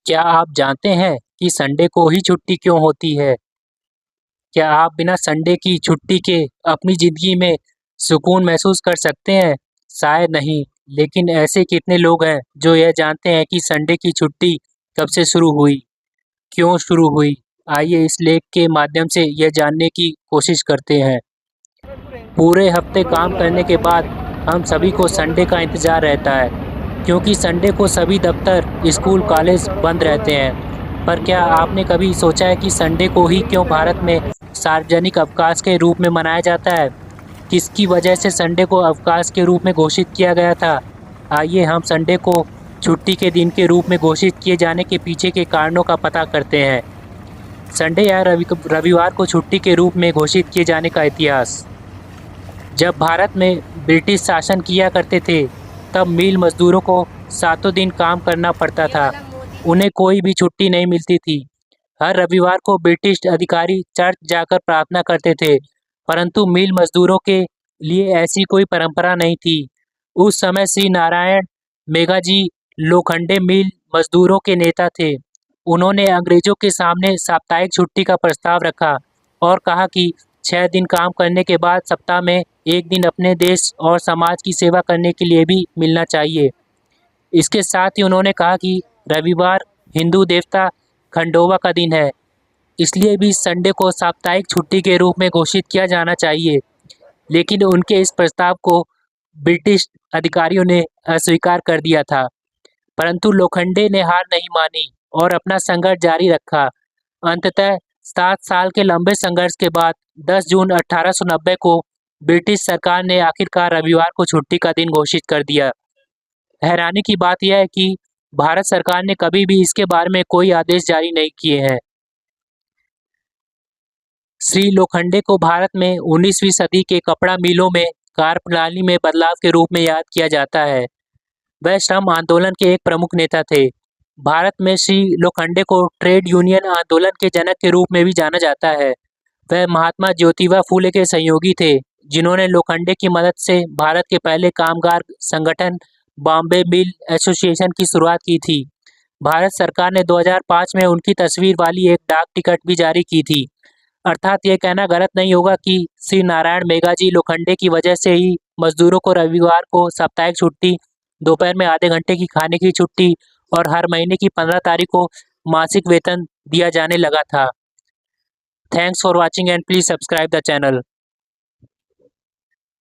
क्या आप जानते हैं कि संडे को ही छुट्टी क्यों होती है? क्या आप बिना संडे की छुट्टी के अपनी ज़िंदगी में सुकून महसूस कर सकते हैं? शायद नहीं, लेकिन ऐसे कितने लोग हैं जो यह जानते हैं कि संडे की छुट्टी कब से शुरू हुई, क्यों शुरू हुई? आइए इस लेख के माध्यम से यह जानने की कोशिश करते हैं। पूरे हफ्ते काम करने के बाद हम सभी को संडे का इंतज़ार रहता है, क्योंकि संडे को सभी दफ्तर, स्कूल, कॉलेज बंद रहते हैं। पर क्या आपने कभी सोचा है कि संडे को ही क्यों भारत में सार्वजनिक अवकाश के रूप में मनाया जाता है? किसकी वजह से संडे को अवकाश के रूप में घोषित किया गया था? आइए हम संडे को छुट्टी के दिन के रूप में घोषित किए जाने के पीछे के कारणों का पता करते हैं। संडे या रविवार को छुट्टी के रूप में घोषित किए जाने का इतिहास। जब भारत में ब्रिटिश शासन किया करते थे, तब मिल मजदूरों को सातों दिन काम करना पड़ता था। उन्हें कोई भी छुट्टी नहीं मिलती थी। हर रविवार को ब्रिटिश अधिकारी चर्च जाकर प्रार्थना करते थे, परंतु मिल मजदूरों के लिए ऐसी कोई परंपरा नहीं थी। उस समय श्री नारायण मेघाजी लोखंडे मिल मजदूरों के नेता थे। उन्होंने अंग्रेजों के सामने साप्ताहिक छुट्टी का प्रस्ताव रखा और कहा कि 6 दिन काम करने के बाद सप्ताह में एक दिन अपने देश और समाज की सेवा करने के लिए भी मिलना चाहिए। इसके साथ ही उन्होंने कहा कि रविवार हिंदू देवता खंडोबा का दिन है, इसलिए भी संडे को साप्ताहिक छुट्टी के रूप में घोषित किया जाना चाहिए। लेकिन उनके इस प्रस्ताव को ब्रिटिश अधिकारियों ने अस्वीकार कर दिया था, परंतु लोखंडे ने हार नहीं मानी और अपना संघर्ष जारी रखा। अंततः 7 साल के लंबे संघर्ष के बाद 10 जून 1890 को ब्रिटिश सरकार ने आखिरकार रविवार को छुट्टी का दिन घोषित कर दिया। हैरानी की बात यह है कि भारत सरकार ने कभी भी इसके बारे में कोई आदेश जारी नहीं किए हैं। श्री लोखंडे को भारत में 19वीं सदी के कपड़ा मिलों में कार्य प्रणाली में बदलाव के रूप में याद किया जाता है। वह श्रम आंदोलन के एक प्रमुख नेता थे। भारत में श्री लोखंडे को ट्रेड यूनियन आंदोलन के जनक के रूप में भी जाना जाता है। वह महात्मा ज्योतिबा फूले के सहयोगी थे, जिन्होंने लोखंडे की मदद से भारत के पहले कामगार संगठन बॉम्बे मिल एसोसिएशन की शुरुआत की थी। भारत सरकार ने 2005 में उनकी तस्वीर वाली एक डाक टिकट भी जारी की थी। अर्थात ये कहना गलत नहीं होगा कि श्री नारायण मेघाजी लोखंडे की वजह से ही मजदूरों को रविवार को साप्ताहिक छुट्टी, दोपहर में आधे घंटे की खाने की छुट्टी और हर महीने की 15 तारीख को मासिक वेतन दिया जाने लगा था। Thanks for watching and please subscribe the channel.